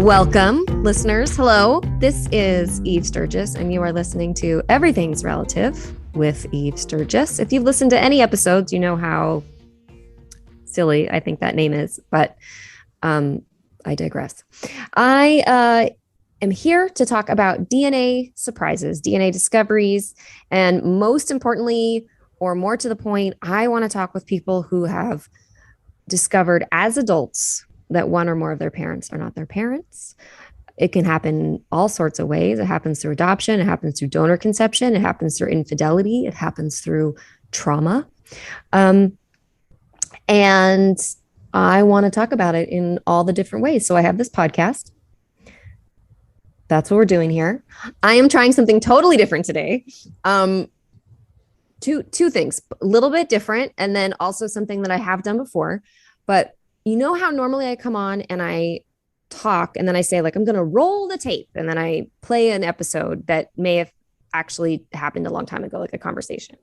Welcome, listeners. Hello, this is Eve Sturgis, and you are listening to Everything's Relative with Eve Sturgis. If you've listened to any episodes, you know how silly I think that name is, but I digress. I am here to talk about DNA surprises, DNA discoveries, and most importantly, or more to the point, I want to talk with people who have discovered as adults that one or more of their parents are not their parents. It can happen all sorts of ways. It happens through adoption. It happens through donor conception. It happens through infidelity. It happens through trauma. And I want to talk about it in all the different ways. So I have this podcast. That's what we're doing here. I am trying something totally different today. Two things, a little bit different, and then also something that I have done before. But you know how normally I come on and I talk and then I say, like, I'm going to roll the tape, and then I play an episode that may have actually happened a long time ago, like a conversation.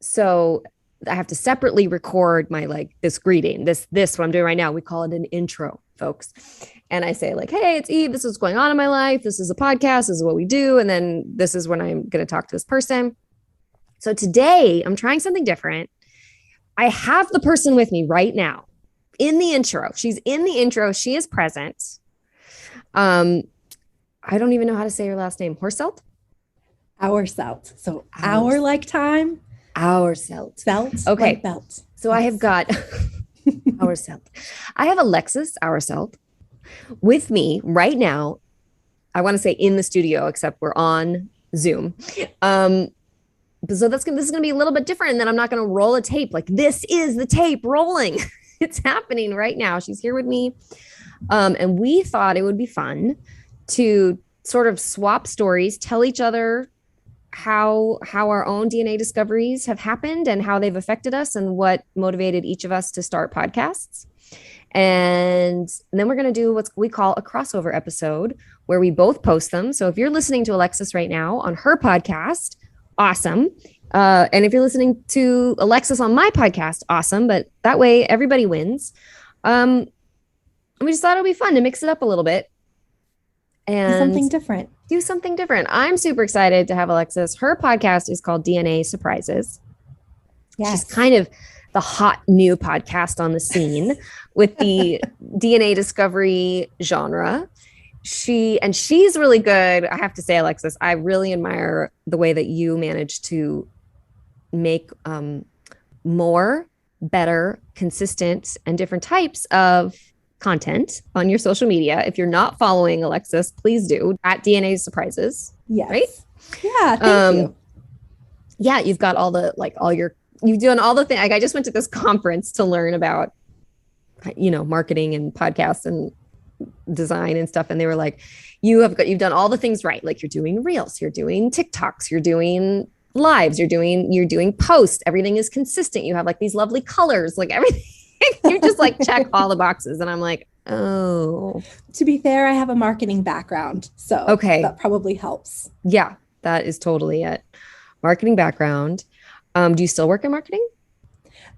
So I have to separately record my, like, this greeting, this what I'm doing right now. We call it an intro, folks. And I say, like, hey, it's Eve. This is what's going on in my life. This is a podcast. This is what we do. And then this is when I'm going to talk to this person. So today I'm trying something different. I have the person with me right now in the intro. She's in the intro. She is present. I don't even know how to say her last name. Hourselt? Hourselt. So hour like time. Hourselt. Felt. Okay. Like belt. So yes. I have got Hourselt. I have Alexis Hourselt with me right now. I want to say in the studio, except we're on Zoom. So this is going to be a little bit different. And then I'm not going to roll a tape. Like, this is the tape rolling. It's happening right now. She's here with me. And we thought it would be fun to sort of swap stories, tell each other how our own DNA discoveries have happened and how they've affected us and what motivated each of us to start podcasts. And then we're going to do what we call a crossover episode where we both post them. So if you're listening to Alexis right now on her podcast, awesome. And if you're listening to Alexis on my podcast, awesome. But that way everybody wins. And we just thought it would be fun to mix it up a little bit. And do something different. I'm super excited to have Alexis. Her podcast is called DNA Surprises. Yes. She's kind of the hot new podcast on the scene with the DNA discovery genre. She's really good. I have to say, Alexis, I really admire the way that you manage to make more, better, consistent, and different types of content on your social media. If you're not following Alexis, please do at DNA Surprises. Yes. Right? Yeah. Thank you. Yeah. You've got you've done all the things. Like, I just went to this conference to learn about, marketing and podcasts and design and stuff. And they were like, you've done all the things right. Like, you're doing reels, you're doing TikToks, you're doing lives, you're doing posts. Everything is consistent. You have like these lovely colors, like everything. You just like check all the boxes. And I'm like, oh. To be fair, I have a marketing background. So okay, that probably helps. Yeah, that is totally it. Marketing background. Do you still work in marketing?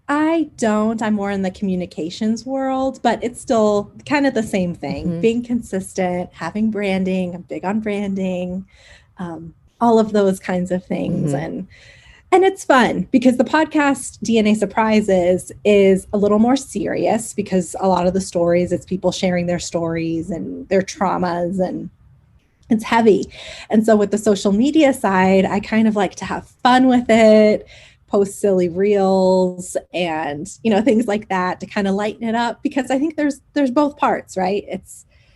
I don't. I'm more in the communications world, but it's still kind of the same thing. Mm-hmm. Being consistent, having branding. I'm big on branding, all of those kinds of things. Mm-hmm. And it's fun because the podcast DNA Surprises is a little more serious because a lot of the stories, it's people sharing their stories and their traumas, and it's heavy. And so with the social media side, I kind of like to have fun with it, post silly reels and, things like that to kind of lighten it up, because I think there's both parts, right?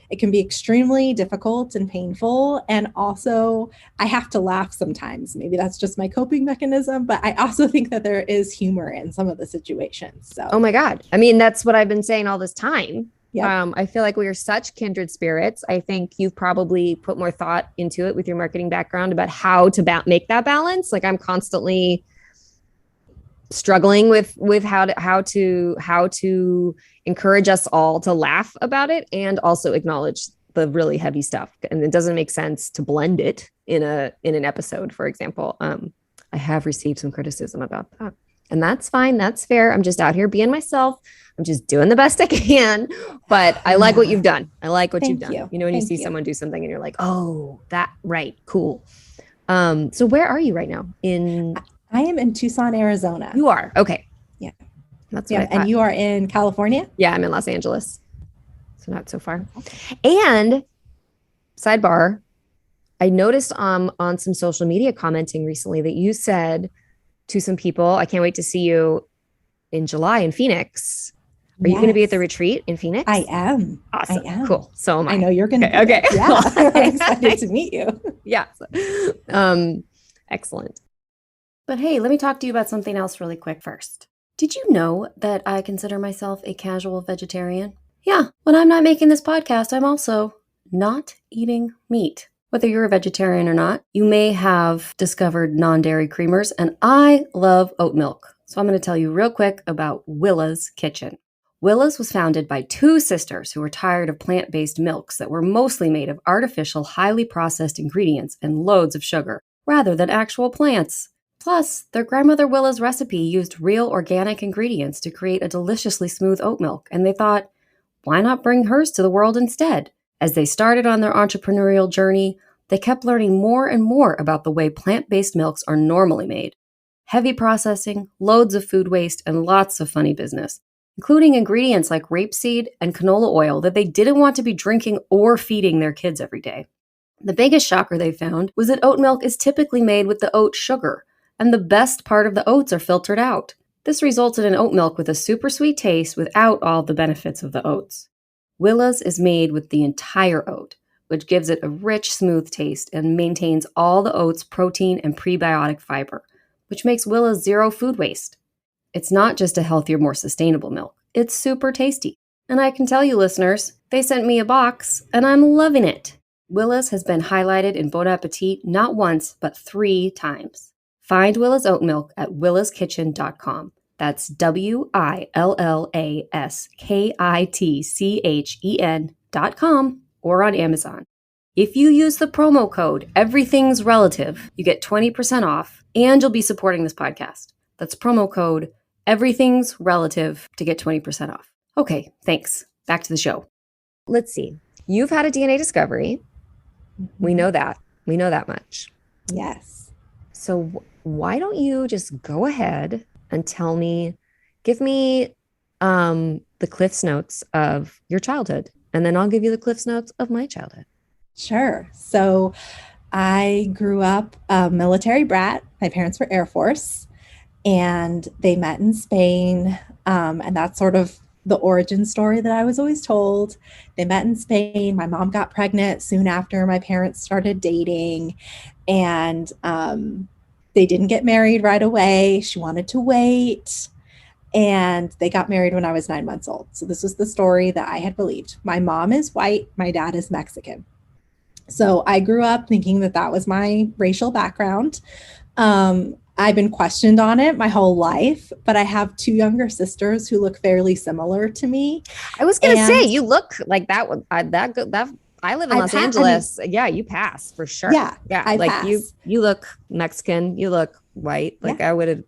It can be extremely difficult and painful. And also I have to laugh sometimes. Maybe that's just my coping mechanism, but I also think that there is humor in some of the situations. So, oh my God. I mean, that's what I've been saying all this time. Yep. I feel like we are such kindred spirits. I think you've probably put more thought into it with your marketing background about how to make that balance. Like, I'm constantly struggling with how to encourage us all to laugh about it and also acknowledge the really heavy stuff. And it doesn't make sense to blend it in an episode, for example. I have received some criticism about that. And that's fine. That's fair. I'm just out here being myself. I'm just doing the best I can. But I like what Yeah. you've done. I like what you've Thank done. you. You know, when you Thank see you. someone do something and you're like, oh, that right, cool. So where are you right now? I am in Tucson, Arizona. You are. Okay. Yeah. That's what I Yeah. And thought. you are in California? Yeah, I'm in Los Angeles. So not so far. And sidebar, I noticed on some social media commenting recently that you said to some people, I can't wait to see you in July in Phoenix. Are you going to be at the Yes, retreat in I Phoenix? am. I Awesome. am. Cool. So am I I. know you're going to Okay. be there. Okay. Yeah. I'm excited to meet you. Yeah. Um, excellent. But hey, let me talk to you about something else really quick first. Did you know that I consider myself a casual vegetarian? Yeah, when I'm not making this podcast, I'm also not eating meat. Whether you're a vegetarian or not, you may have discovered non-dairy creamers, and I love oat milk. So I'm going to tell you real quick about Willa's Kitchen. Willa's was founded by two sisters who were tired of plant-based milks that were mostly made of artificial, highly processed ingredients and loads of sugar, rather than actual plants. Plus, their grandmother Willa's recipe used real organic ingredients to create a deliciously smooth oat milk, and they thought, why not bring hers to the world instead? As they started on their entrepreneurial journey, they kept learning more and more about the way plant-based milks are normally made. Heavy processing, loads of food waste, and lots of funny business, including ingredients like rapeseed and canola oil that they didn't want to be drinking or feeding their kids every day. The biggest shocker they found was that oat milk is typically made with the oat sugar, and the best part of the oats are filtered out. This resulted in oat milk with a super sweet taste without all the benefits of the oats. Willa's is made with the entire oat, which gives it a rich, smooth taste and maintains all the oat's protein and prebiotic fiber, which makes Willa's zero food waste. It's not just a healthier, more sustainable milk. It's super tasty. And I can tell you, listeners, they sent me a box, and I'm loving it. Willa's has been highlighted in Bon Appetit not once, but 3 times. Find Willa's oat milk at willaskitchen.com. That's WILLASKITCHEN.com or on Amazon. If you use the promo code Everything's Relative, you get 20% off and you'll be supporting this podcast. That's promo code Everything's Relative to get 20% off. Okay, thanks. Back to the show. Let's see. You've had a DNA discovery. We know that. We know that much. Yes. So why don't you just go ahead and give me the Cliff's Notes of your childhood, and then I'll give you the Cliff's Notes of my childhood. Sure. So I grew up a military brat. My parents were Air Force, and they met in Spain. And that's sort of the origin story that I was always told. They met in Spain. My mom got pregnant soon after my parents started dating, and they didn't get married right away. She wanted to wait. And they got married when I was 9 months old. So this was the story that I had believed. My mom is white. My dad is Mexican. So I grew up thinking that that was my racial background. I've been questioned on it my whole life, but I have 2 younger sisters who look fairly similar to me. I was going to say, you look like that. I live in Los Angeles. Yeah, you pass for sure. Yeah, yeah. Like pass. You look Mexican. You look white. Like yeah. I wouldn't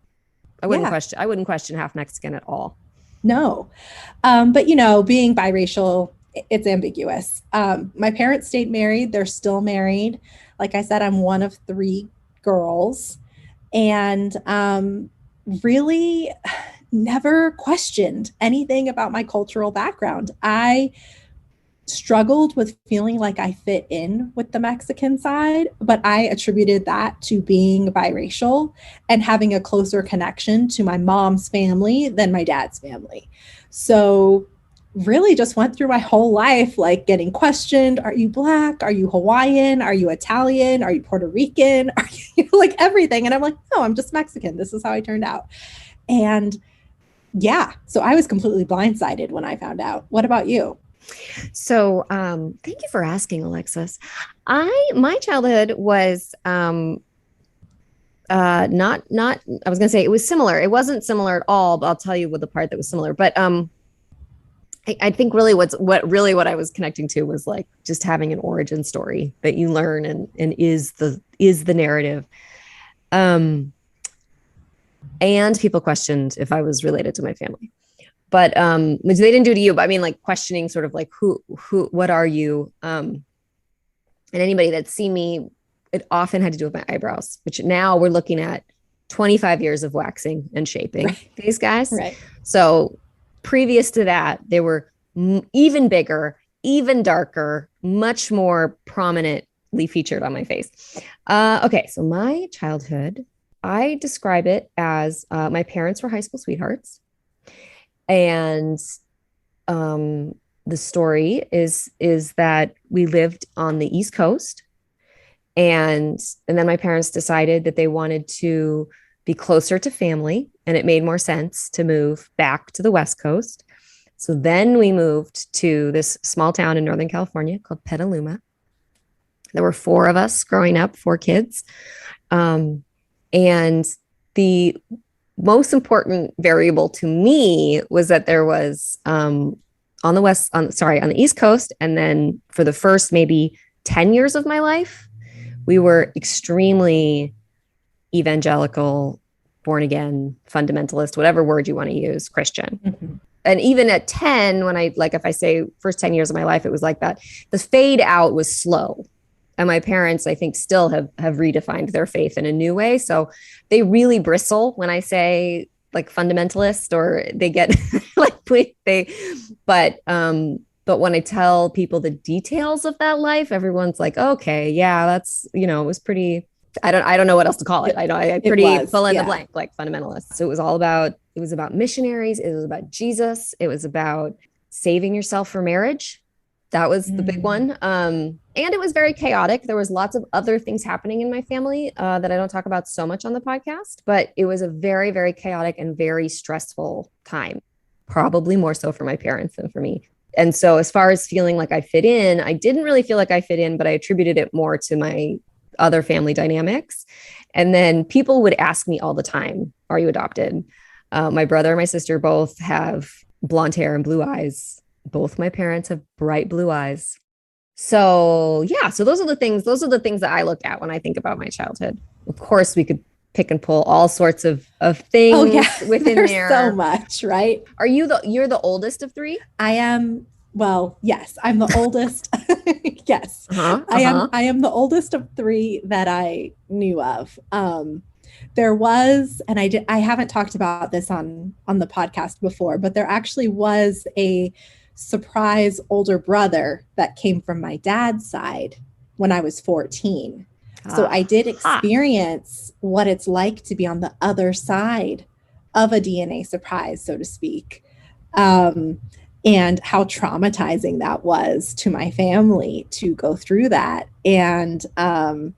question half Mexican at all. No, but you know, being biracial, it's ambiguous. My parents stayed married. They're still married. Like I said, I'm one of 3 girls, and really never questioned anything about my cultural background. I struggled with feeling like I fit in with the Mexican side, but I attributed that to being biracial and having a closer connection to my mom's family than my dad's family. So really just went through my whole life like getting questioned. Are you Black? Are you Hawaiian? Are you Italian? Are you Puerto Rican? Are you like everything? And I'm like, no, I'm just Mexican. This is how I turned out. And yeah, so I was completely blindsided when I found out. What about you? So thank you for asking, Alexis. My childhood was not I was gonna say it was similar. It wasn't similar at all, but I'll tell you what the part that was similar. But I think really what I was connecting to was like just having an origin story that you learn and is the narrative. And people questioned if I was related to my family. But which they didn't do to you, but I mean like questioning sort of like what are you? And anybody that's seen me, it often had to do with my eyebrows, which now we're looking at 25 years of waxing and shaping these guys. Right. So previous to that, they were even bigger, even darker, much more prominently featured on my face. Okay, so my childhood, I describe it as my parents were high school sweethearts. And the story is that we lived on the East Coast, and then my parents decided that they wanted to be closer to family, and it made more sense to move back to the West Coast. So then we moved to this small town in Northern California called Petaluma. There were four of us growing up, four kids. And the most important variable to me was that there was on the East Coast, and then for the first maybe 10 years of my life, we were extremely evangelical, born again, fundamentalist, whatever word you want to use, Christian. Mm-hmm. And even at 10, when if I say first 10 years of my life, it was like that. The fade out was slow. And my parents, I think, still have redefined their faith in a new way. So they really bristle when I say like fundamentalist, or they get but when I tell people the details of that life, everyone's like, okay, yeah, that's, it was pretty, I don't know what else to call it. I pretty fill in the blank, like fundamentalist. So it was about missionaries. It was about Jesus. It was about saving yourself for marriage. That was the big one. And it was very chaotic. There was lots of other things happening in my family that I don't talk about so much on the podcast, but it was a very, very chaotic and very stressful time, probably more so for my parents than for me. And so as far as feeling like I fit in, I didn't really feel like I fit in, but I attributed it more to my other family dynamics. And then people would ask me all the time, are you adopted? My brother and my sister both have blonde hair and blue eyes. Both my parents have bright blue eyes. So yeah, so those are the things that I look at when I think about my childhood. Of course, we could pick and pull all sorts of things within there. So much, right? You're the oldest of three? I am. Well, yes, I'm the oldest. Yes, I am the oldest of three that I knew of. There was, and I haven't talked about this on the podcast before, but there actually was a surprise older brother that came from my dad's side when I was 14. So I did experience what it's like to be on the other side of a DNA surprise, so to speak, and how traumatizing that was to my family to go through that. And I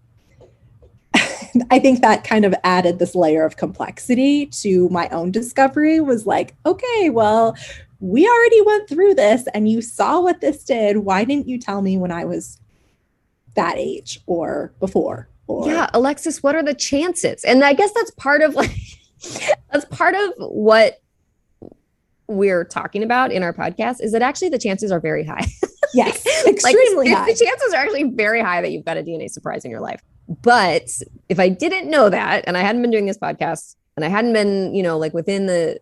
think that kind of added this layer of complexity to my own discovery. Was like, okay, well, we already went through this and you saw what this did. Why didn't you tell me when I was that age or before? Yeah, Alexis, what are the chances? And I guess that's part of what we're talking about in our podcast, is that actually the chances are very high. Yes, extremely high. The chances are actually very high that you've got a DNA surprise in your life. But if I didn't know that, and I hadn't been doing this podcast, and I hadn't been, within the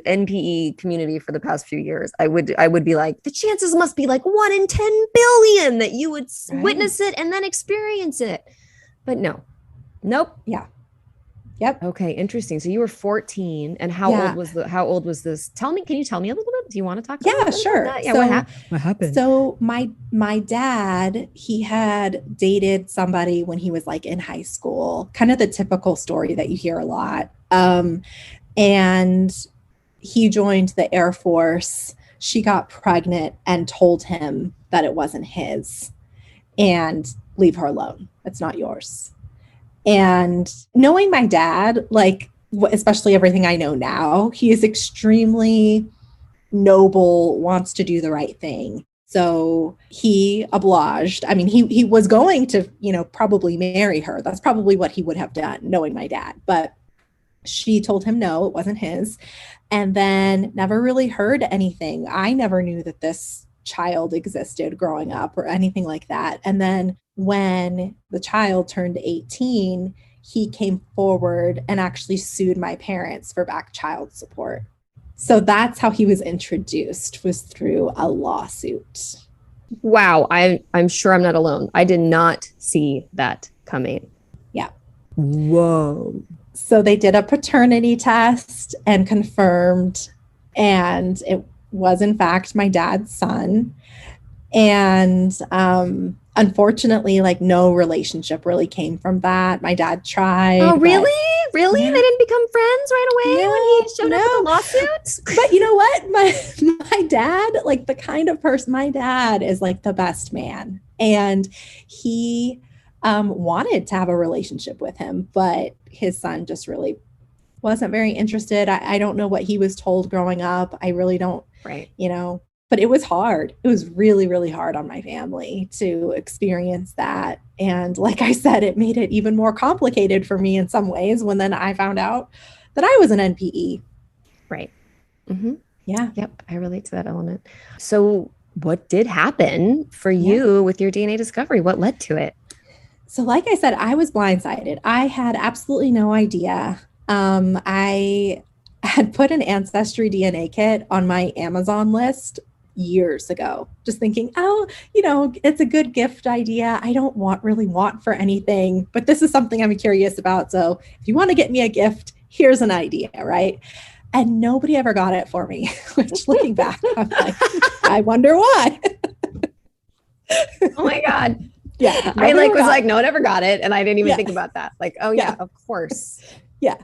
NPE community for the past few years, I would be like, the chances must be like 1 in 10 billion that you would witness it and then experience it. But no, nope. Yeah. Yep. Okay. Interesting. So you were 14, and how old was this? Can you tell me a little bit? Do you want to talk about Yeah, sure. That? Yeah. What happened? So my dad, he had dated somebody when he was like in high school, kind of the typical story that you hear a lot. And he joined the Air Force. She got pregnant and told him that it wasn't his, and leave her alone. It's not yours. And knowing my dad, like, especially everything I know now, he is extremely noble, wants to do the right thing. So he obliged. I mean, he was going to, probably marry her. That's probably what he would have done, knowing my dad. But she told him no, it wasn't his. And then never really heard anything. I never knew that this child existed growing up or anything like that. And then when the child turned 18, he came forward and actually sued my parents for back child support. So that's how he was introduced, was through a lawsuit. Wow. I'm sure I'm not alone. I did not see that coming. Yeah. Whoa. So they did a paternity test and confirmed, and it was in fact my dad's son. And unfortunately, like no relationship really came from that. My dad tried. Oh, really? Really? Yeah. They didn't become friends right away when he showed up with a lawsuit? But you know what? My dad, like the kind of person, my dad is like the best man. And he wanted to have a relationship with him, but his son just really wasn't very interested. I don't know what he was told growing up. I really don't, Right. But it was hard. It was really, really hard on my family to experience that. And like I said, it made it even more complicated for me in some ways when then I found out that I was an NPE. Right. Mm-hmm. Yeah. Yep. I relate to that element. So what did happen for you with your DNA discovery? What led to it? So like I said, I was blindsided. I had absolutely no idea. I had put an Ancestry DNA kit on my Amazon list years ago, just thinking, oh, it's a good gift idea. I don't really want for anything, but this is something I'm curious about. So if you want to get me a gift, here's an idea, right? And nobody ever got it for me, which looking back, I'm like, I wonder why. Oh my God. Yeah. I was like, no one ever got it. And I didn't even think about that. Like, oh yeah, of course. Yeah.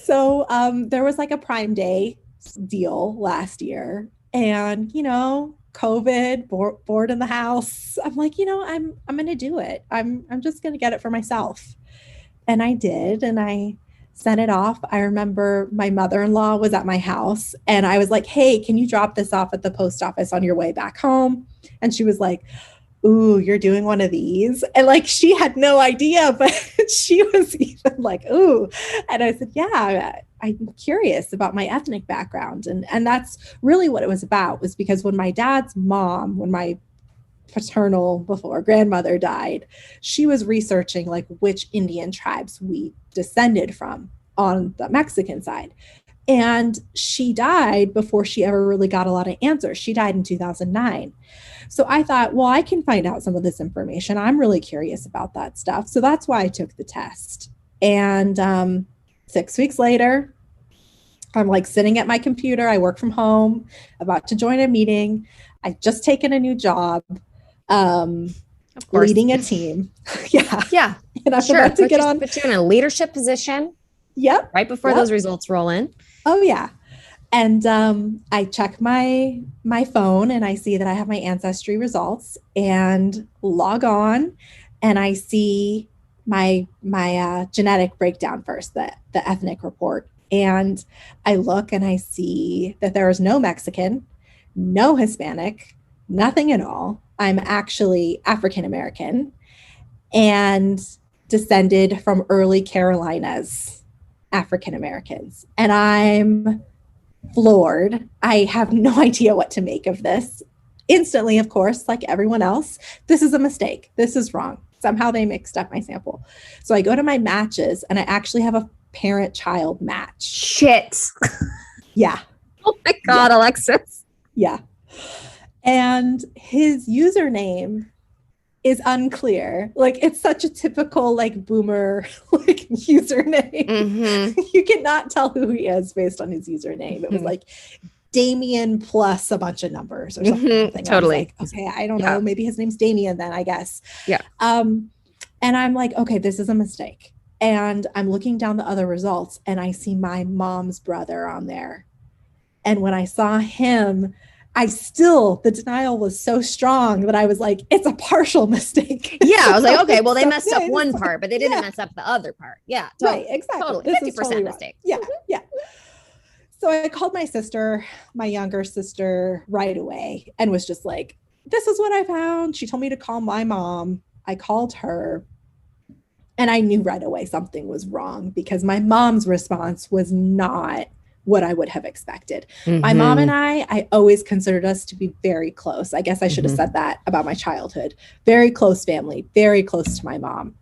So there was like a Prime Day deal last year. And, COVID, bored in the house. I'm like, I'm going to do it. I'm just going to get it for myself. And I did. And I sent it off. I remember my mother-in-law was at my house and I was like, hey, can you drop this off at the post office on your way back home? And she was like, ooh, you're doing one of these? And like, she had no idea, but she was even like, ooh. And I said, yeah, I'm curious about my ethnic background. And that's really what it was about, was because when my dad's mom, when my paternal before grandmother died, she was researching like which Indian tribes we descended from on the Mexican side. And she died before she ever really got a lot of answers. She died in 2009. So I thought, well, I can find out some of this information. I'm really curious about that stuff. So that's why I took the test. And 6 weeks later, I'm like sitting at my computer. I work from home, about to join a meeting. I've just taken a new job, leading a team. Yeah. Yeah. And I'm about to put you in a leadership position. Yep. Right before those results roll in. Oh, yeah. And I check my phone and I see that I have my Ancestry results and log on and I see my genetic breakdown first, the ethnic report. And I look and I see that there is no Mexican, no Hispanic, nothing at all. I'm actually African American and descended from early Carolinas African Americans. And I'm floored. I have no idea what to make of this. Instantly, of course, like everyone else, this is a mistake. This is wrong. Somehow they mixed up my sample. So I go to my matches and I actually have a parent-child match. Shit. Yeah. Oh my God, yeah. Alexis. Yeah. And his username is unclear. Like, it's such a typical like boomer like username. Mm-hmm. You cannot tell who he is based on his username. It was like Damien plus a bunch of numbers or something. Mm-hmm. Totally. Like, okay, I don't know. Maybe his name's Damien then, I guess. Yeah. And I'm like, okay, this is a mistake. And I'm looking down the other results and I see my mom's brother on there. And when I saw him, the denial was so strong that I was like, it's a partial mistake. Yeah. I was like, okay, well, they messed up one part, but they didn't mess up the other part. Yeah. Totally. Right. Exactly. Totally. 50% totally mistake. Yeah. Yeah. So I called my sister, my younger sister, right away and was just like, this is what I found. She told me to call my mom. I called her. And I knew right away something was wrong because my mom's response was not what I would have expected. My mom and Mm-hmm. I always considered us to be very close. I guess I should have Mm-hmm. said that about my childhood. Very close family, very close to my mom.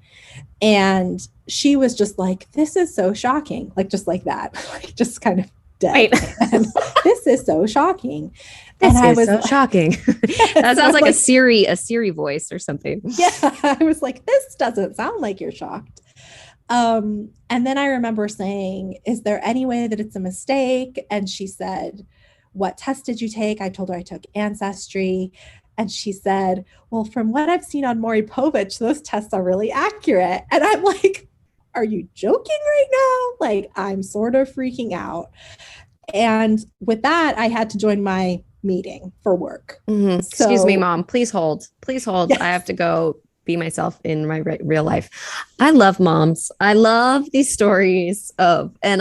And she was just like, this is so shocking. Like, just like that, like just kind of dead. Right. And this is so shocking. And This I is was so like, shocking. That yes. sounds like a Siri voice or something. Yeah, I was like, this doesn't sound like you're shocked. And then I remember saying, is there any way that it's a mistake? And she said, what test did you take? I told her I took Ancestry. And she said, well, from what I've seen on Maury Povich, those tests are really accurate. And I'm like, are you joking right now? Like, I'm sort of freaking out. And with that, I had to join my meeting for work. Mm-hmm. Excuse me, So, Mom. Please hold. Please hold. I have yes. to go be myself in my real life. I love moms. I love these stories of, and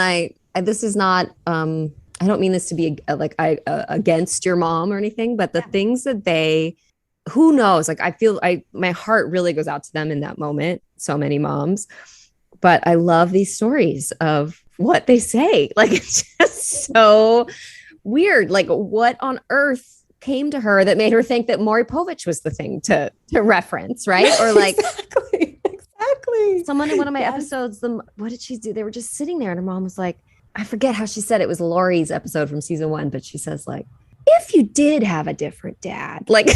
this is not, I don't mean this to be against your mom or anything, but the Yeah. things that who knows? Like, I feel my heart really goes out to them in that moment. So many moms, but I love these stories of what they say. Like, it's just so weird. Like, what on earth came to her that made her think that Maury Povich was the thing to reference, right? Or like Exactly. someone in one of my Yes. episodes, what did she do? They were just sitting there and her mom was like, I forget how she said it was Lori's episode from season 1, but she says like, if you did have a different dad, like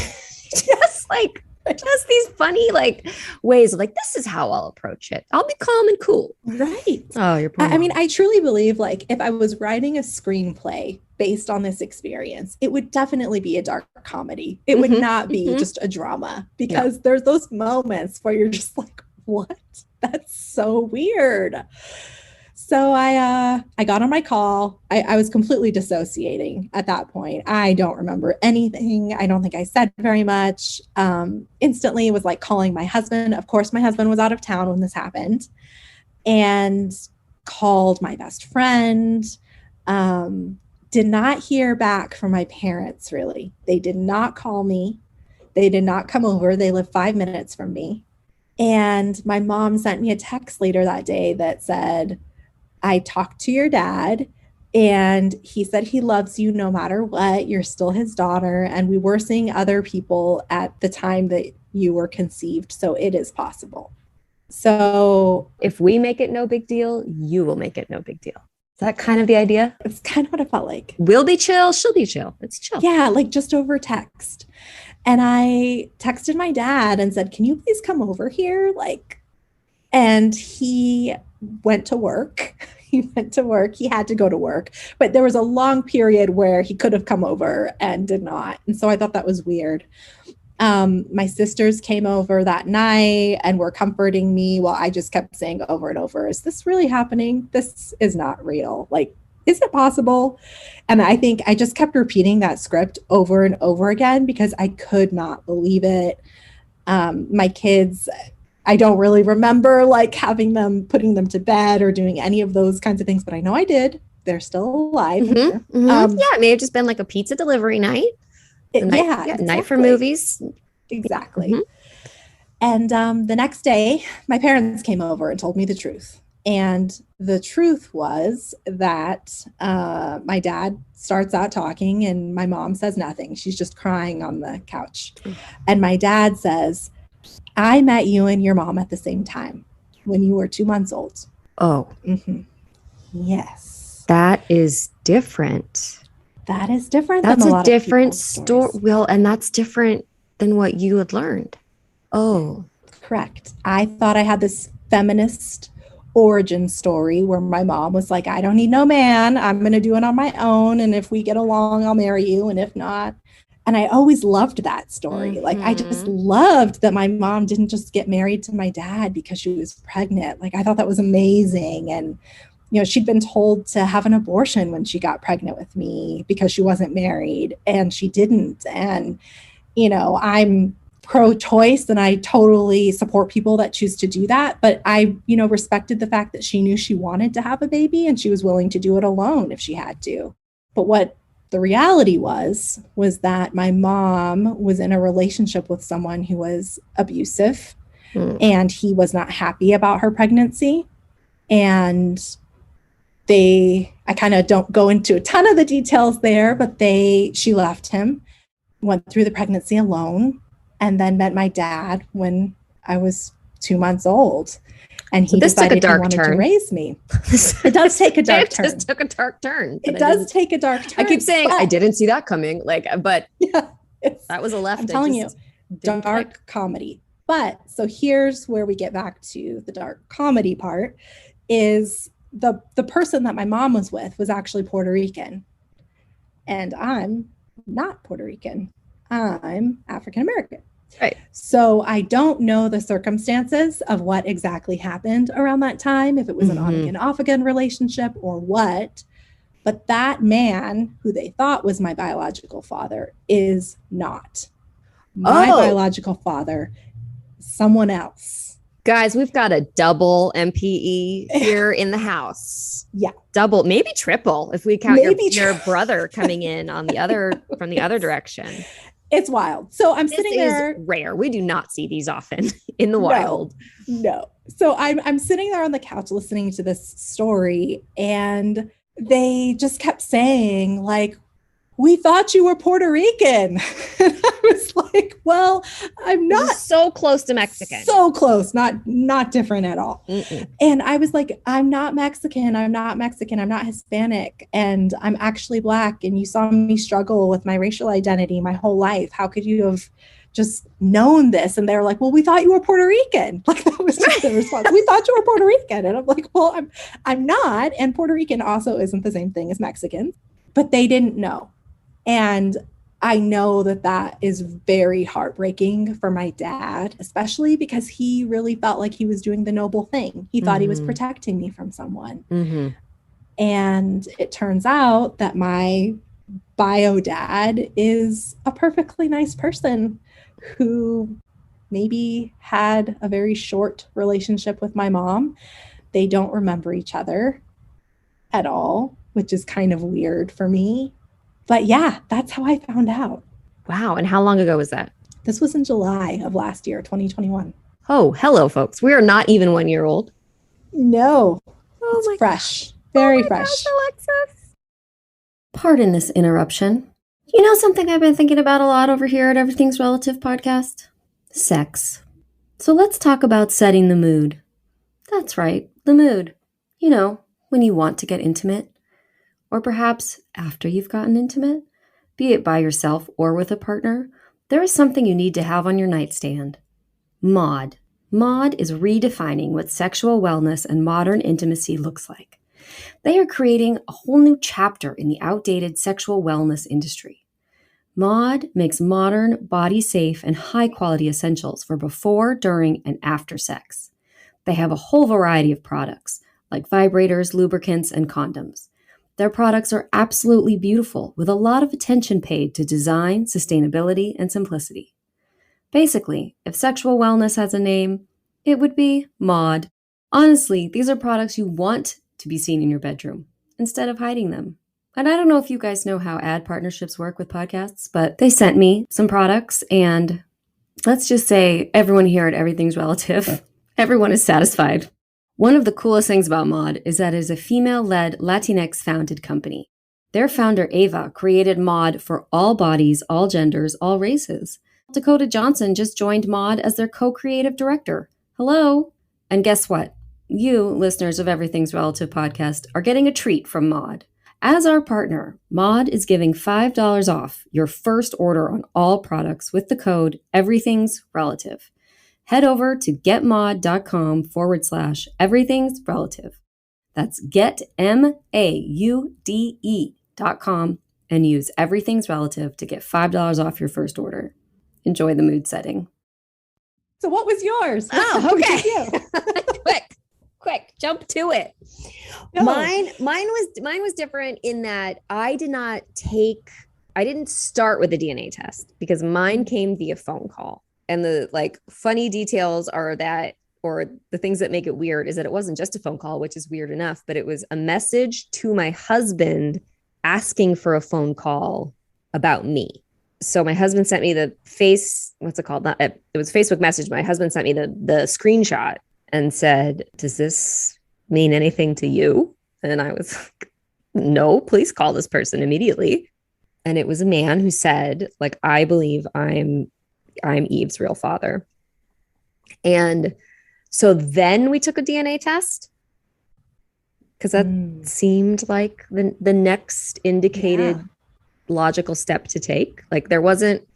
just these funny like ways of like, this is how I'll approach it. I'll be calm and cool. Right. Oh, your poor I mean, mom. I truly believe like if I was writing a screenplay based on this experience, it would definitely be a dark comedy. It would not be just a drama because there's those moments where you're just like, what? That's so weird. So I got on my call. I was completely dissociating at that point. I don't remember anything. I don't think I said very much. Instantly, it was like calling my husband. Of course, my husband was out of town when this happened, and called my best friend. Did not hear back from my parents, really. They did not call me. They did not come over. They live 5 minutes from me. And my mom sent me a text later that day that said, I talked to your dad and he said he loves you no matter what. You're still his daughter. And we were seeing other people at the time that you were conceived. So it is possible. So If we make it no big deal, you will make it no big deal. Is that kind of the idea? it's kind of what it felt like. We'll be chill. She'll be chill. It's chill. Yeah, like just over text. And I texted my dad and said, can you please come over here? And he went to work. He went to work. He had to go to work. But there was a long period where he could have come over and did not. And so I thought that was weird. My sisters came over that night and were comforting me while I just kept saying over and over, is this really happening? This is not real. Like, is it possible? And I think I just kept repeating that script over and over again because I could not believe it. My kids, I don't really remember like putting them to bed or doing any of those kinds of things, but I know I did. They're still alive. Yeah, it may have just been like a pizza delivery night. Exactly. Night for movies. Exactly. And the next day, my parents came over and told me the truth. And the truth was that my dad starts out talking and my mom says nothing. She's just crying on the couch. And my dad says, I met you and your mom at the same time when you were 2 months old. Oh. Yes. That is different. That is different. That's than a different story. Well, and that's different than what you had learned. Oh. Correct. I thought I had this feminist origin story where my mom was like, I don't need no man. I'm going to do it on my own. And if we get along, I'll marry you. And if not. And I always loved that story. Like, I just loved that my mom didn't just get married to my dad because she was pregnant. Like, I thought that was amazing. And, you know, she'd been told to have an abortion when she got pregnant with me because she wasn't married and she didn't. And, you know, I'm pro-choice and I totally support people that choose to do that. But I, you know, respected the fact that she knew she wanted to have a baby and she was willing to do it alone if she had to. But what the reality was that my mom was in a relationship with someone who was abusive and he was not happy about her pregnancy. And I I kind of don't go into a ton of the details there, but she left him, went through the pregnancy alone, and then met my dad when I was 2 months old. And he decided he wanted to raise me. It does take a dark turn. It just took a dark turn. It does take a dark turn. I keep saying I didn't see that coming. But yeah, that was a left. I'm telling you, dark comedy. But so here's where we get back to the dark comedy part is the person that my mom was with was actually Puerto Rican. And I'm not Puerto Rican. I'm African American. Right. So I don't know the circumstances of what exactly happened around that time, if it was an on-again, off-again relationship or what. But that man who they thought was my biological father is not. My biological father, someone else. Guys, we've got a double MPE here in the house. Yeah. Double, maybe triple if we count your brother coming in on the other from the other direction. It's wild. So I'm sitting there. Rare. We do not see these often in the wild. No. So I'm sitting there on the couch listening to this story, and they just kept saying, like, we thought you were Puerto Rican. And I was like, well, I'm not. So close to Mexican. So close. Not different at all. Mm-mm. And I was like, I'm not Mexican. I'm not Mexican. I'm not Hispanic. And I'm actually Black. And you saw me struggle with my racial identity my whole life. How could you have just known this? And they're like, well, we thought you were Puerto Rican. Like, that was just the response. We thought you were Puerto Rican. And I'm like, well, I'm not. And Puerto Rican also isn't the same thing as Mexican. But they didn't know. And I know that is very heartbreaking for my dad, especially because he really felt like he was doing the noble thing. He thought he was protecting me from someone. Mm-hmm. And it turns out that my bio dad is a perfectly nice person who maybe had a very short relationship with my mom. They don't remember each other at all, which is kind of weird for me. But yeah, that's how I found out. Wow. And how long ago was that? This was in July of last year, 2021. Oh, hello, folks. We are not even 1 year old. No. Oh, it's fresh. Very fresh. Gosh, Alexis. Pardon this interruption. You know something I've been thinking about a lot over here at Everything's Relative podcast? Sex. So let's talk about setting the mood. That's right, the mood. You know, when you want to get intimate. Or perhaps after you've gotten intimate, be it by yourself or with a partner, there is something you need to have on your nightstand. MOD. MOD is redefining what sexual wellness and modern intimacy looks like. They are creating a whole new chapter in the outdated sexual wellness industry. MOD makes modern, body-safe, and high-quality essentials for before, during, and after sex. They have a whole variety of products, like vibrators, lubricants, and condoms. Their products are absolutely beautiful, with a lot of attention paid to design, sustainability, and simplicity. Basically, if sexual wellness has a name, it would be MOD. Honestly, these are products you want to be seen in your bedroom, instead of hiding them. And I don't know if you guys know how ad partnerships work with podcasts, but they sent me some products, and let's just say everyone here at Everything's Relative, everyone is satisfied. One of the coolest things about MOD is that it is a female-led Latinx-founded company. Their founder, Ava, created MOD for all bodies, all genders, all races. Dakota Johnson just joined MOD as their co-creative director. Hello! And guess what? You, listeners of Everything's Relative podcast, are getting a treat from MOD. As our partner, MOD is giving $5 off your first order on all products with the code EverythingsRelative. Head over to getmod.com/everythingsrelative. That's getmaude.com and use Everything's Relative to get $5 off your first order. Enjoy the mood setting. So what was yours? Oh, okay. Quick, jump to it. No. Mine was different in that I didn't start with a DNA test because mine came via phone call. And the funny details are that, or the things that make it weird is that it wasn't just a phone call, which is weird enough, but it was a message to my husband asking for a phone call about me. So my husband sent me it was a Facebook message. My husband sent me the screenshot and said, does this mean anything to you? And I was like, no, please call this person immediately. And it was a man who said, like, I believe I'm Eve's real father. And so then we took a DNA test because that seemed like the next indicated logical step to take. Like there wasn't,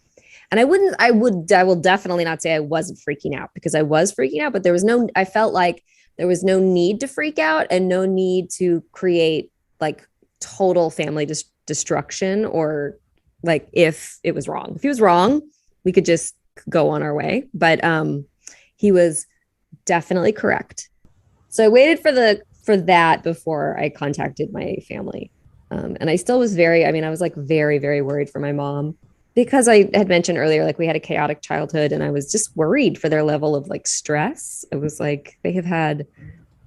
and I will definitely not say I wasn't freaking out, because I was freaking out, but I felt like there was no need to freak out and no need to create like total family destruction, or like if it was wrong. If he was wrong, we could just go on our way. But he was definitely correct. So I waited for that before I contacted my family. And I still was I was like very, very worried for my mom, because I had mentioned earlier, like we had a chaotic childhood, and I was just worried for their level of like stress. It was like they have had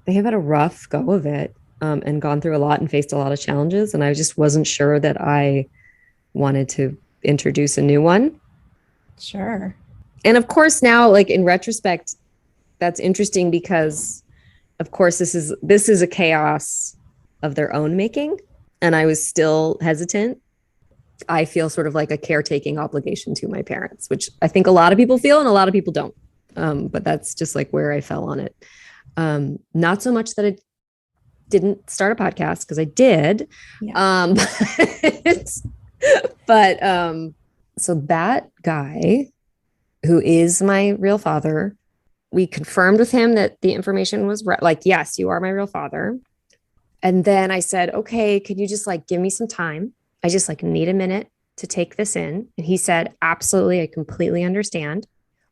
a rough go of it, and gone through a lot and faced a lot of challenges. And I just wasn't sure that I wanted to introduce a new one. Sure. And of course, now, like in retrospect, that's interesting because, of course, this is a chaos of their own making, and I was still hesitant. I feel sort of like a caretaking obligation to my parents, which I think a lot of people feel and a lot of people don't. But that's just like where I fell on it. Not so much that I didn't start a podcast, because I did. Yeah. But so that guy who is my real father, we confirmed with him that the information was like, yes, you are my real father. And then I said, okay, could you just like give me some time? I just like need a minute to take this in. And he said, absolutely. I completely understand.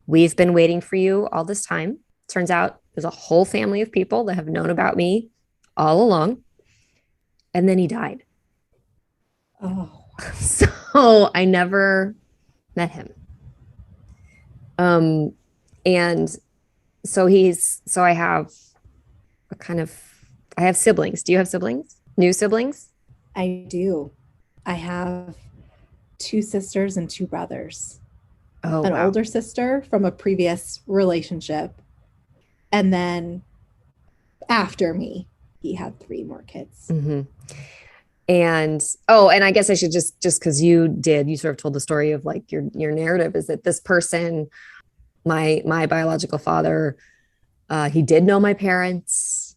We've been waiting for you all this time. Turns out there's a whole family of people that have known about me all along. And then he died. Oh. So I never met him. And so I have I have siblings. Do you have siblings? New siblings? I do. I have 2 sisters and 2 brothers. Oh, an wow. older sister from a previous relationship. And then after me, he had 3 more kids. Mm-hmm. And I guess I should just because you sort of told the story of like your narrative, is that this person, my biological father, he did know my parents.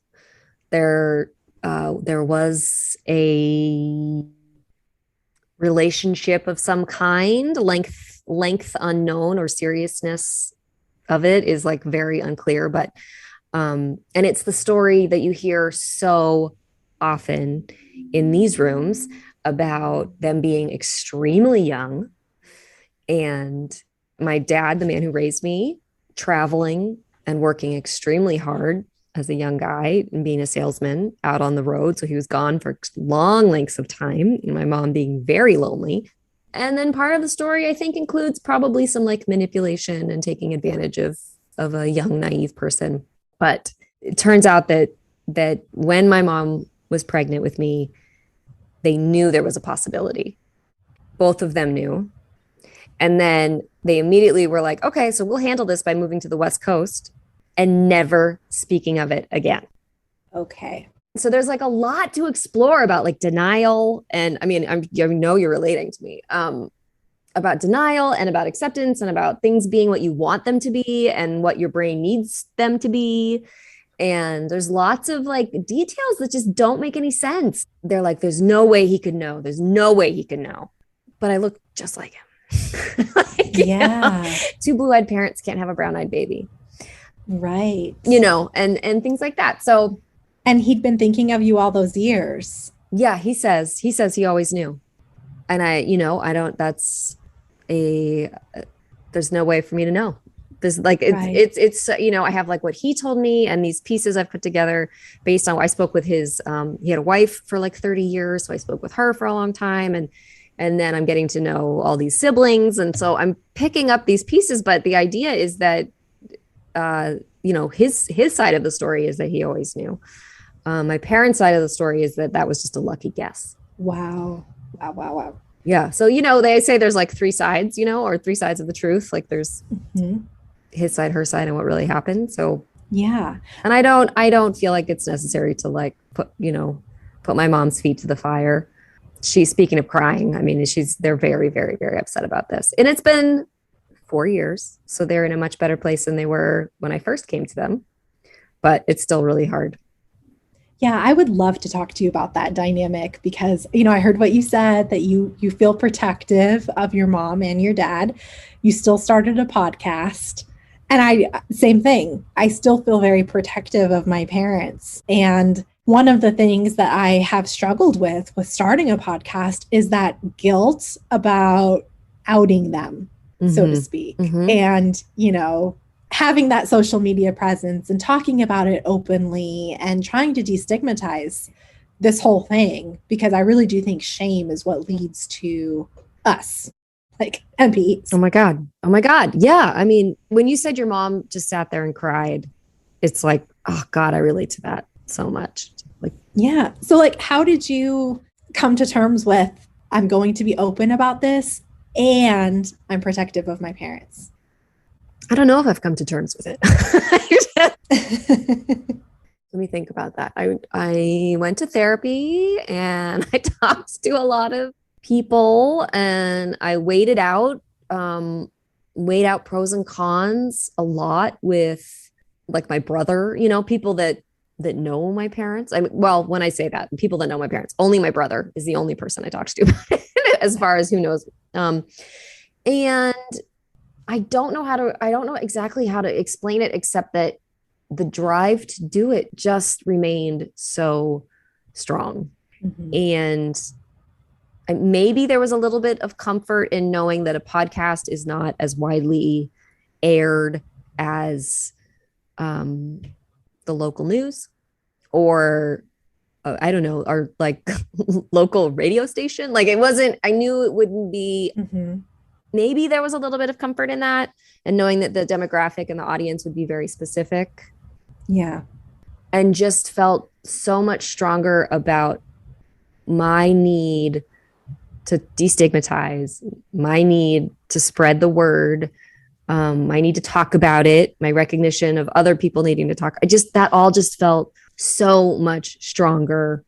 There was a relationship of some kind, length unknown, or seriousness of it is like very unclear, but and it's the story that you hear so often in these rooms about them being extremely young, and my dad, the man who raised me, traveling and working extremely hard as a young guy and being a salesman out on the road. So he was gone for long lengths of time, and my mom being very lonely. And then part of the story, I think, includes probably some like manipulation and taking advantage of a young, naive person. But it turns out that when my mom was pregnant with me, they knew there was a possibility. Both of them knew. And then they immediately were like, okay, so we'll handle this by moving to the West Coast and never speaking of it again. Okay. So there's like a lot to explore about like denial. And I mean, I know you're relating to me about denial and about acceptance and about things being what you want them to be and what your brain needs them to be. And there's lots of like details that just don't make any sense. They're like, there's no way he could know. There's no way he could know. But I look just like him. Like, yeah. 2 blue-eyed parents can't have a brown-eyed baby. Right. And things like that. So. And he'd been thinking of you all those years. Yeah, he says he always knew. And there's no way for me to know. There's like, it's I have like what he told me and these pieces I've put together based on, I spoke with his, he had a wife for like 30 years. So I spoke with her for a long time. And then I'm getting to know all these siblings. And so I'm picking up these pieces, but the idea is that, his side of the story is that he always knew. My parents' side of the story is that was just a lucky guess. Wow. Wow. Yeah. So, they say there's like 3 sides, or 3 sides of the truth. Like there's his side, her side, and what really happened. So, yeah. And I don't feel like it's necessary to like put, put my mom's feet to the fire. She's, speaking of crying, I mean, they're very, very, very upset about this. And it's been 4 years. So they're in a much better place than they were when I first came to them. But it's still really hard. Yeah, I would love to talk to you about that dynamic because, I heard what you said, that you feel protective of your mom and your dad. You still started a podcast. And same thing. I still feel very protective of my parents. And one of the things that I have struggled with starting a podcast is that guilt about outing them, so to speak. And, having that social media presence and talking about it openly and trying to destigmatize this whole thing, because I really do think shame is what leads to us, like MPs. Oh my God. Yeah. I mean, when you said your mom just sat there and cried, it's like, oh God, I relate to that so much. Like, yeah. So like, how did you come to terms with, I'm going to be open about this and I'm protective of my parents? I don't know if I've come to terms with it. Let me think about that. I went to therapy and I talked to a lot of people and I weighed out pros and cons a lot with like my brother, people that know my parents. Well, when I say that, people that know my parents, only my brother is the only person I talked to about it, as far as who knows. And I don't know exactly how to explain it, except that the drive to do it just remained so strong. And maybe there was a little bit of comfort in knowing that a podcast is not as widely aired as the local news or I don't know, our like local radio station. Like I knew it wouldn't be, maybe there was a little bit of comfort in that and knowing that the demographic and the audience would be very specific. Yeah. And just felt so much stronger about my need to destigmatize, my need to spread the word, my need to talk about it, my recognition of other people needing to talk. That all just felt so much stronger.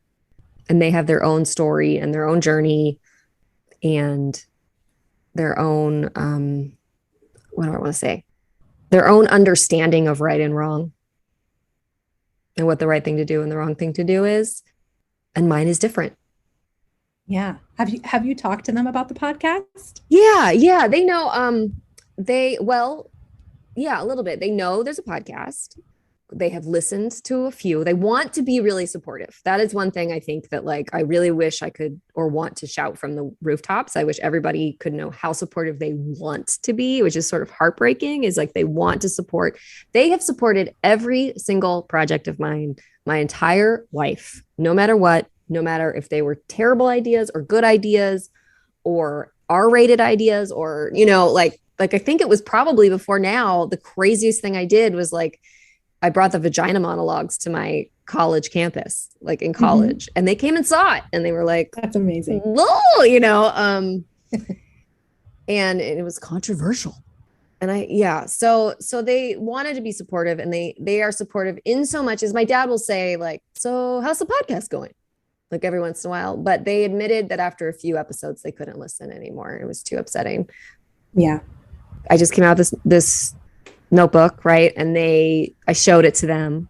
And they have their own story and their own journey and their own, what do I want to say? Their own understanding of right and wrong and what the right thing to do and the wrong thing to do is. And mine is different. Yeah. Have you talked to them about the podcast? Yeah. They know, a little bit. They know there's a podcast. They have listened to a few. They want to be really supportive. That is one thing I think that like, I really wish I could or want to shout from the rooftops. I wish everybody could know how supportive they want to be, which is sort of heartbreaking, is like they want to support. They have supported every single project of mine my entire life, no matter what, no matter if they were terrible ideas or good ideas or R-rated ideas or, like I think it was probably before now, the craziest thing I did was like, I brought the vagina monologues to my college campus, like in college, and they came and saw it and they were like, that's amazing. And it was controversial. And so they wanted to be supportive and they are supportive in so much as my dad will say like, so how's the podcast going? Like every once in a while, but they admitted that after a few episodes, they couldn't listen anymore. It was too upsetting. Yeah. I just came out with this notebook, right? And I showed it to them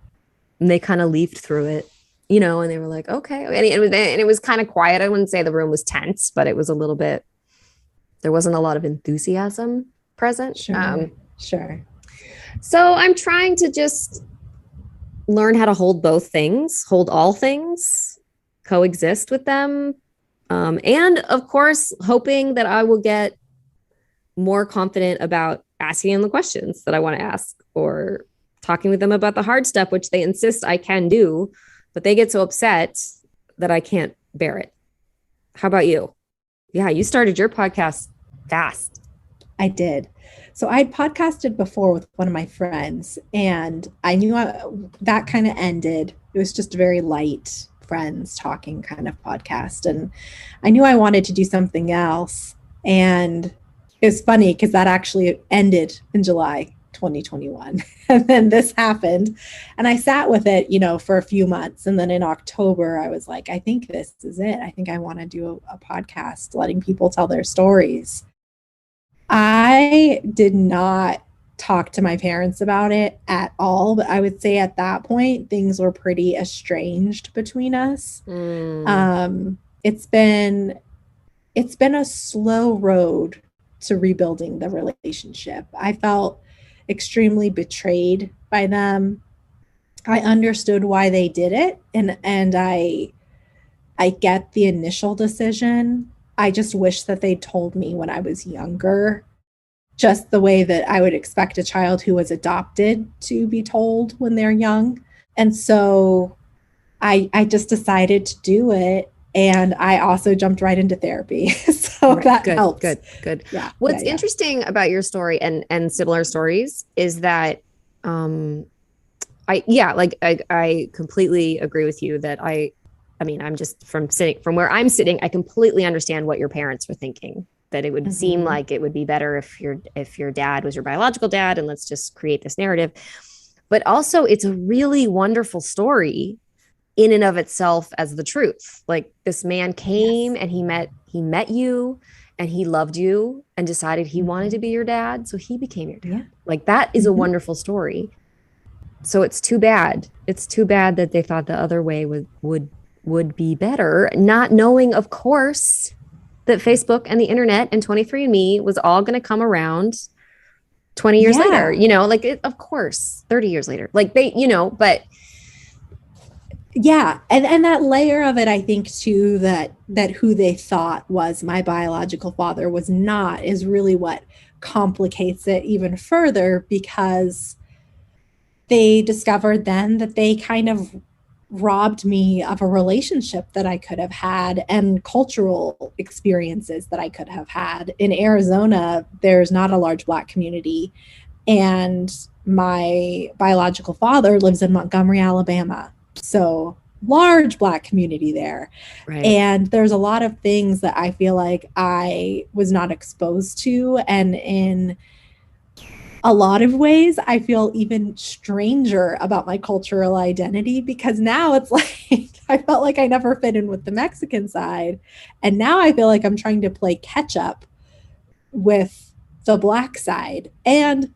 and they kind of leafed through it, and they were like, okay. And it was kind of quiet. I wouldn't say the room was tense, but it was a little bit, there wasn't a lot of enthusiasm present. Sure. So I'm trying to just learn how to hold both things, hold all things, coexist with them. And of course, hoping that I will get more confident about asking them the questions that I want to ask or talking with them about the hard stuff, which they insist I can do, but they get so upset that I can't bear it. How about you? Yeah, you started your podcast fast. I did. So I'd podcasted before with one of my friends and I knew that kind of ended. It was just a very light friends talking kind of podcast. And I knew I wanted to do something else. And it was funny because that actually ended in July 2021. And then this happened. And I sat with it, for a few months. And then in October, I was like, I think this is it. I think I want to do a podcast letting people tell their stories. I did not talk to my parents about it at all, but I would say at that point, things were pretty estranged between us. It's been a slow road to rebuilding the relationship. I felt extremely betrayed by them. I understood why they did it, and I get the initial decision. I just wish that they told me when I was younger, just the way that I would expect a child who was adopted to be told when they're young. And so I just decided to do it. And I also jumped right into therapy. So that helped. Good. Yeah. What's interesting about your story and similar stories is that I completely agree with you that I mean, I'm just from where I'm sitting, I completely understand what your parents were thinking, that it would seem like it would be better if your dad was your biological dad, and let's just create this narrative. But also it's a really wonderful story in and of itself as the truth. Like, this man came and he met you and he loved you and decided he wanted to be your dad. So he became your dad. Yeah. Like, that is a wonderful story. So it's too bad. It's too bad that they thought the other way would be better, not knowing, of course, that Facebook and the internet and 23andMe was all going to come around 20 years later, of course, 30 years later, like but yeah. And that layer of it, I think too, that who they thought was my biological father was not, is really what complicates it even further, because they discovered then that they kind of robbed me of a relationship that I could have had and cultural experiences that I could have had. In Arizona, there's not a large Black community, and my biological father lives in Montgomery, Alabama. So large Black community there. Right. And there's a lot of things that I feel like I was not exposed to. And in a lot of ways, I feel even stranger about my cultural identity, because now it's like I felt like I never fit in with the Mexican side. And now I feel like I'm trying to play catch up with the Black side. And,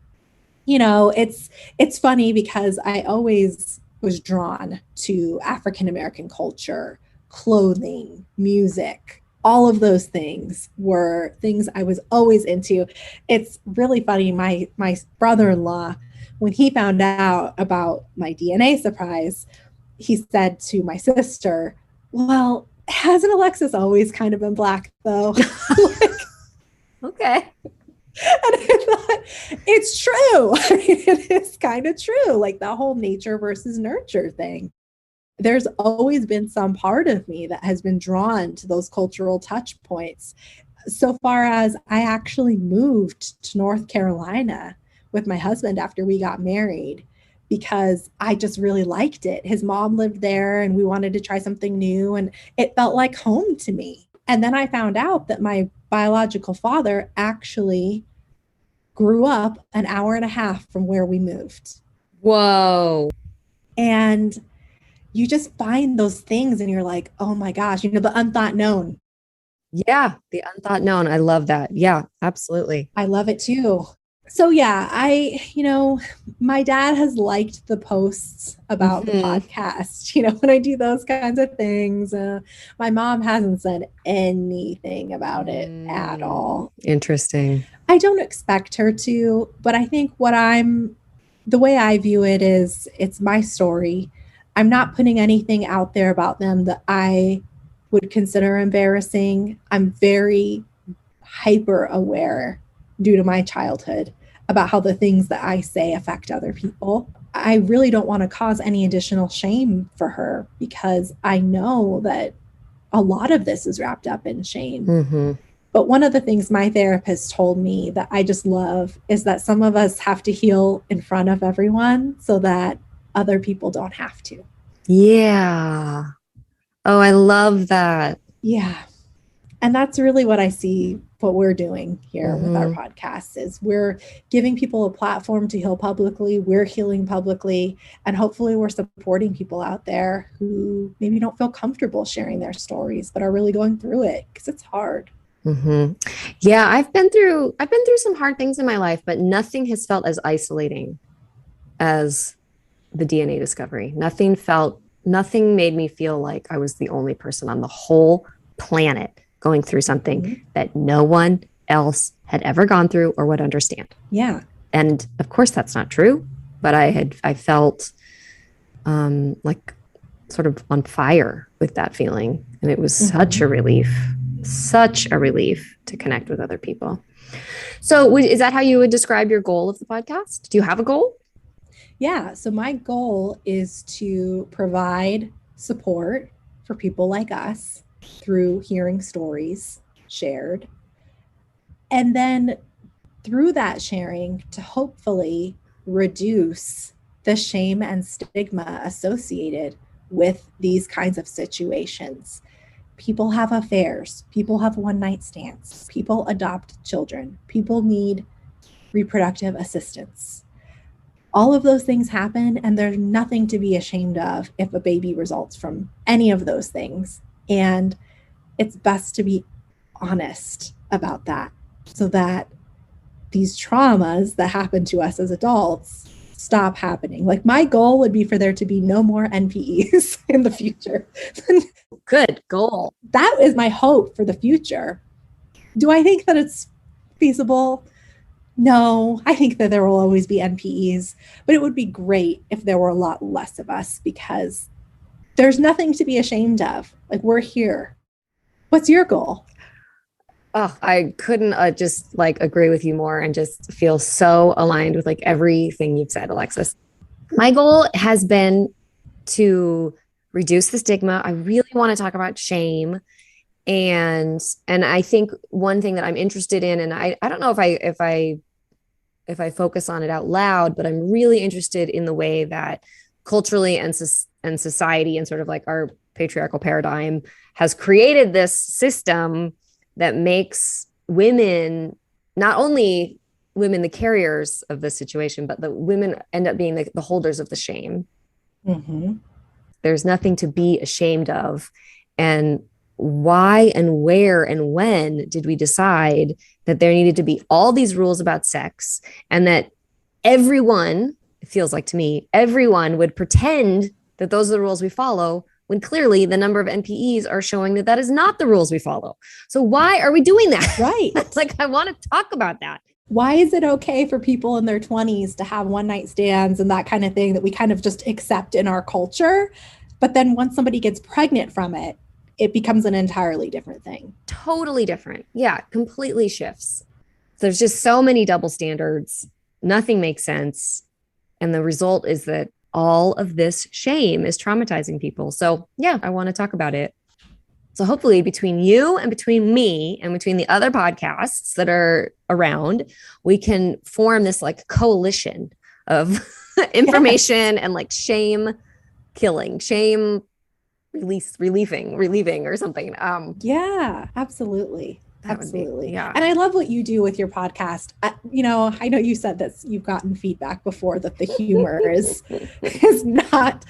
it's funny because I always was drawn to African American culture, clothing, music. All of those things were things I was always into. It's really funny. My brother-in-law, when he found out about my DNA surprise, he said to my sister, well, hasn't Alexis always kind of been Black though? Okay. And I thought, it's true. I mean, it is kind of true. Like the whole nature versus nurture thing. There's always been some part of me that has been drawn to those cultural touch points. So far as I actually moved to North Carolina with my husband after we got married, because I just really liked it. His mom lived there and we wanted to try something new, and it felt like home to me. And then I found out that my biological father actually grew up an hour and a half from where we moved. Whoa. And you just find those things and you're like, oh my gosh, the unthought known. Yeah, the unthought known. I love that. Yeah, absolutely. I love it too. So yeah, my dad has liked the posts about the podcast, when I do those kinds of things. My mom hasn't said anything about it at all. Interesting. I don't expect her to, but I think the way I view it is, it's my story. I'm not putting anything out there about them that I would consider embarrassing. I'm very hyper aware due to my childhood about how the things that I say affect other people. I really don't want to cause any additional shame for her, because I know that a lot of this is wrapped up in shame. But one of the things my therapist told me that I just love is that some of us have to heal in front of everyone so that other people don't have to. Yeah. Oh, I love that. Yeah. And that's really what I see what we're doing here with our podcast is we're giving people a platform to heal publicly. We're healing publicly, and hopefully we're supporting people out there who maybe don't feel comfortable sharing their stories, but are really going through it because it's hard. Yeah, I've been through some hard things in my life, but nothing has felt as isolating as the DNA discovery. Nothing made me feel like I was the only person on the whole planet going through something that no one else had ever gone through or would understand. Yeah. And of course that's not true, but I felt like sort of on fire with that feeling. And it was such a relief to connect with other people. So is that how you would describe your goal of the podcast? Do you have a goal? Yeah. So my goal is to provide support for people like us through hearing stories shared. And then through that sharing to hopefully reduce the shame and stigma associated with these kinds of situations. People have affairs, people have one-night stands, people adopt children, people need reproductive assistance. All of those things happen, and there's nothing to be ashamed of if a baby results from any of those things. And it's best to be honest about that so that these traumas that happen to us as adults stop happening. Like my goal would be for there to be no more NPEs in the future. Good goal. That is my hope for the future. Do I think that it's feasible? No, I think that there will always be NPEs, but it would be great if there were a lot less of us because there's nothing to be ashamed of. Like we're here. What's your goal? Oh, I couldn't just like agree with you more and just feel so aligned with like everything you've said, Alexis. My goal has been to reduce the stigma. I really want to talk about shame. And I think one thing that I'm interested in, and I don't know if I focus on it out loud, but I'm really interested in the way that culturally and society and sort of like our patriarchal paradigm has created this system that makes women, not only women the carriers of the situation, but the women end up being the holders of the shame. There's nothing to be ashamed of. And why and where and when did we decide that there needed to be all these rules about sex and that everyone, it feels like to me, everyone would pretend that those are the rules we follow when clearly the number of NPEs are showing that that is not the rules we follow. So why are we doing that? Right. Like, I want to talk about that. Why is it okay for people in their 20s to have one-night stands and that kind of thing that we kind of just accept in our culture? But then once somebody gets pregnant from it, it becomes an entirely different thing. Totally different. Yeah, completely shifts. There's just so many double standards. Nothing makes sense. And the result is that all of this shame is traumatizing people. So yeah, I want to talk about it. So hopefully between you and between me and between the other podcasts that are around, we can form this like coalition of information and like shame killing, shame relieving or something. Yeah, absolutely. Absolutely. Yeah. And I love what you do with your podcast. I know you said that you've gotten feedback before that the humor is not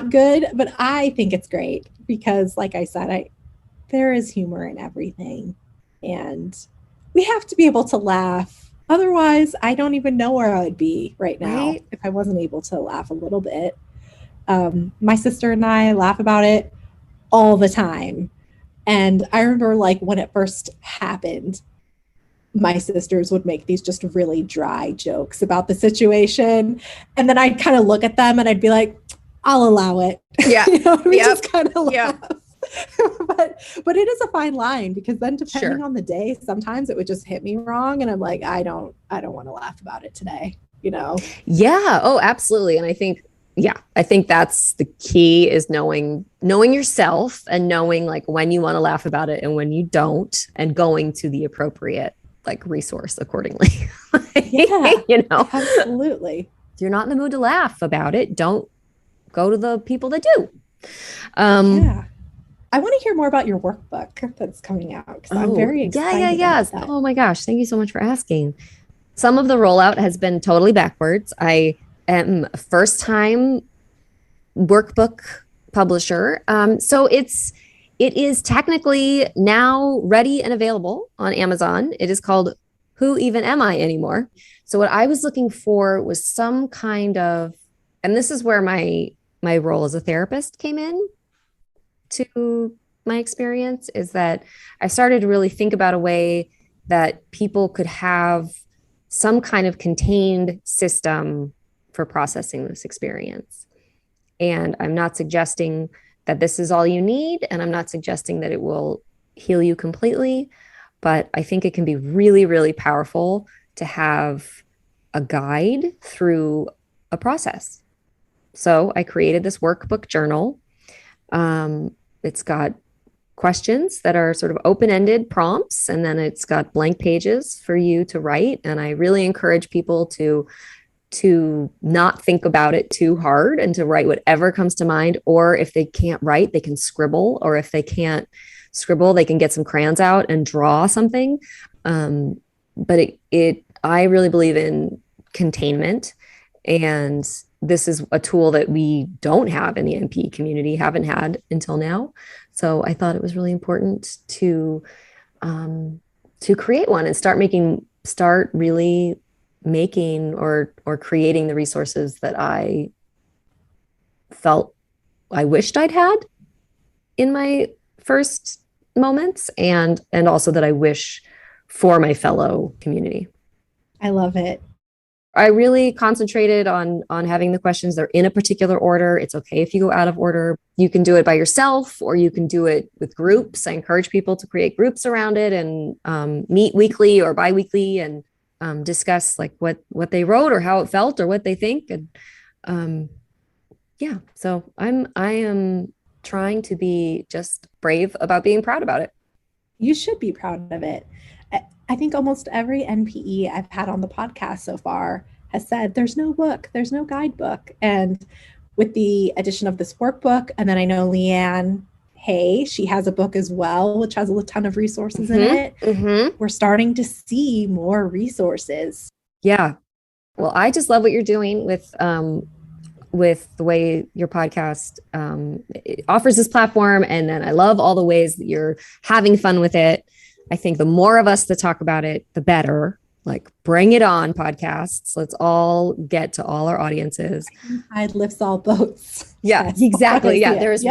good, but I think it's great because like I said, there is humor in everything and we have to be able to laugh. Otherwise, I don't even know where I would be right now if I wasn't able to laugh a little bit. My sister and I laugh about it all the time. And I remember like when it first happened, my sisters would make these just really dry jokes about the situation. And then I'd kind of look at them and I'd be like, I'll allow it. Yeah. We just kind of laugh. But it is a fine line because then depending on the day, sometimes it would just hit me wrong. And I'm like, I don't want to laugh about it today, Yeah. Oh, absolutely. And I think that's the key is knowing yourself and knowing like when you want to laugh about it and when you don't and going to the appropriate like resource accordingly. Absolutely. If you're not in the mood to laugh about it, don't go to the people that do. I want to hear more about your workbook that's coming out because I'm Oh, very yeah. excited about that. Oh my gosh. Thank you so much for asking. Some of the rollout has been totally backwards. I am a first time workbook publisher. So it is technically now ready and available on Amazon. It is called Who Even Am I Anymore? So what I was looking for was some kind of, and this is where my role as a therapist came in to my experience, is that I started to really think about a way that people could have some kind of contained system for processing this experience. And I'm not suggesting that this is all you need, and I'm not suggesting that it will heal you completely, but I think it can be really, really powerful to have a guide through a process. So I created this workbook journal. It's got questions that are sort of open-ended prompts, and then it's got blank pages for you to write. And I really encourage people to not think about it too hard and to write whatever comes to mind. Or if they can't write, they can scribble. Or if they can't scribble, they can get some crayons out and draw something. But I really believe in containment. And this is a tool that we don't have in the NP community, haven't had until now. So I thought it was really important to create one and start really making or creating the resources that I felt I wished I'd had in my first moments, and also that I wish for my fellow community. I love it. I really concentrated on having the questions. They're in a particular order. It's okay if you go out of order. You can do it by yourself, or you can do it with groups. I encourage people to create groups around it and meet weekly or biweekly and discuss like what they wrote or how it felt or what they think. And yeah, so I am trying to be just brave about being proud about it. You should be proud of it. I think almost every NPE I've had on the podcast so far has said there's no book, there's no guidebook. And with the addition of this workbook, and then I know Leanne, hey, she has a book as well, which has a ton of resources in it. Mm-hmm. We're starting to see more resources. Yeah. Well, I just love what you're doing with the way your podcast offers this platform. And then I love all the ways that you're having fun with it. I think the more of us that talk about it, the better. Like, bring it on, podcasts. Let's all get to all our audiences. Tide lifts all boats. Yeah, yes, exactly. Yeah, there's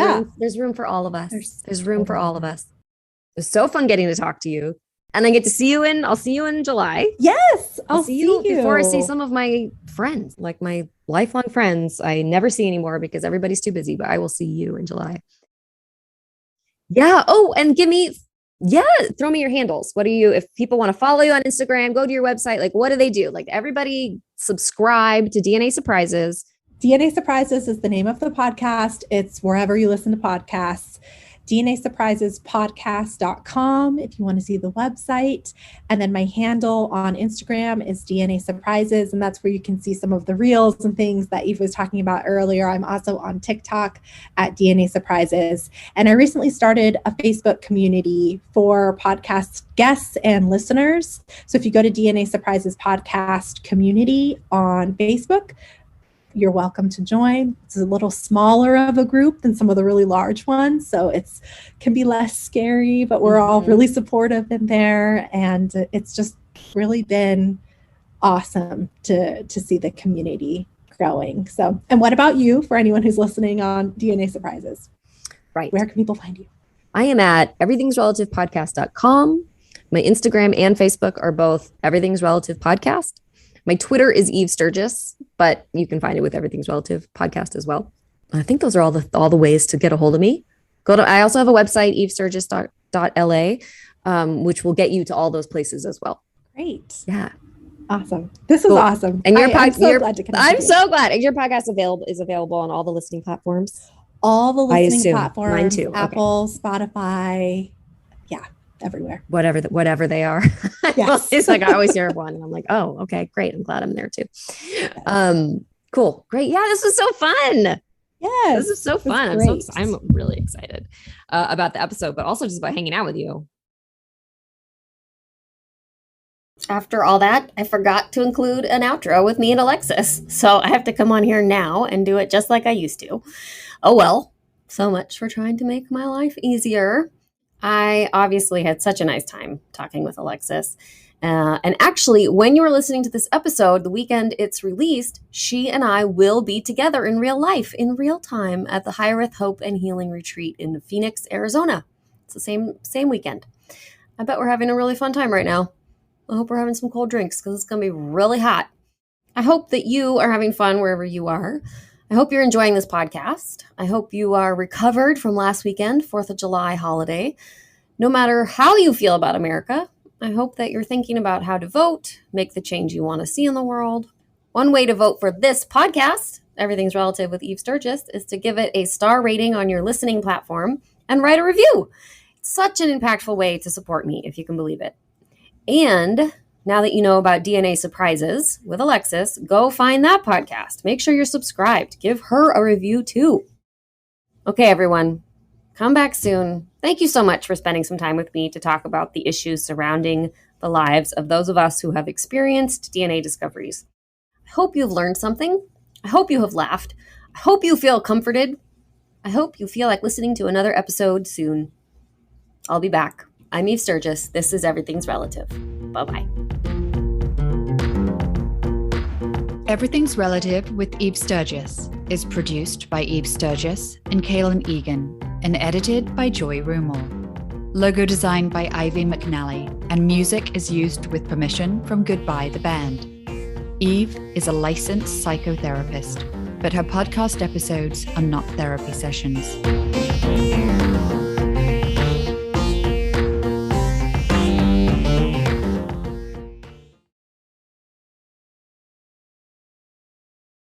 room for all of us. There's room for all of us. It was so fun getting to talk to you. And I get to see you I'll see you in July. Yes, I'll see you before I see some of my friends, like my lifelong friends I never see anymore because everybody's too busy, but I will see you in July. Yeah. Oh, and throw me your handles. If people want to follow you on Instagram, go to your website, like what do they do? Like, everybody subscribe to DNA Surprises. DNA Surprises is the name of the podcast. It's wherever you listen to podcasts. DNASurprisesPodcast.com if you want to see the website. And then my handle on Instagram is DNA Surprises. And that's where you can see some of the reels and things that Eve was talking about earlier. I'm also on TikTok at DNA Surprises. And I recently started a Facebook community for podcast guests and listeners. So if you go to DNA Surprises Podcast Community on Facebook, you're welcome to join. It's a little smaller of a group than some of the really large ones. So it's can be less scary, but we're all really supportive in there. And it's just really been awesome to see the community growing. So, and what about you, for anyone who's listening on DNA Surprises? Right. Where can people find you? I am at everythingsrelativepodcast.com. My Instagram and Facebook are both Everything's Relative Podcast. My Twitter is Eve Sturgis, but you can find it with Everything's Relative Podcast as well. I think those are all the ways to get a hold of me. I also have a website, evesturgis.la, which will get you to all those places as well. Great. Yeah. Awesome. This is awesome. And I'm so glad to connect. I'm so glad. And your podcast is available on all the listening platforms. All the listening platforms. Mine too. Apple, Spotify. Yeah. Everywhere. Whatever they are. Yes. It's like I always hear one and I'm like, oh, okay, great. I'm glad I'm there too. Yes. Cool. Great. Yeah, this was so fun. This is Yes, so it was fun. great. I'm really excited about the episode, but also just about hanging out with you. After all that, I forgot to include an outro with me and Alexis. So I have to come on here now and do it just like I used to. Oh well, so much for trying to make my life easier. I obviously had such a nice time talking with Alexis. And actually, when you are listening to this episode, the weekend it's released, she and I will be together in real life, in real time, at the Higher Hope and Healing Retreat in Phoenix, Arizona. It's the same weekend. I bet we're having a really fun time right now. I hope we're having some cold drinks because it's going to be really hot. I hope that you are having fun wherever you are. I hope you're enjoying this podcast. I hope you are recovered from last weekend, 4th of July holiday. No matter how you feel about America, I hope that you're thinking about how to vote, make the change you want to see in the world. One way to vote for this podcast, Everything's Relative with Eve Sturgis, is to give it a star rating on your listening platform and write a review. It's such an impactful way to support me, if you can believe it. And now that you know about DNA Surprises with Alexis, go find that podcast. Make sure you're subscribed. Give her a review too. Okay, everyone. Come back soon. Thank you so much for spending some time with me to talk about the issues surrounding the lives of those of us who have experienced DNA discoveries. I hope you've learned something. I hope you have laughed. I hope you feel comforted. I hope you feel like listening to another episode soon. I'll be back. I'm Eve Sturgis. This is Everything's Relative. Bye-bye. Everything's Relative with Eve Sturgis is produced by Eve Sturgis and Kaylin Egan and edited by Joy Rumel. Logo designed by Ivy McNally, and music is used with permission from Goodbye the Band. Eve is a licensed psychotherapist, but her podcast episodes are not therapy sessions.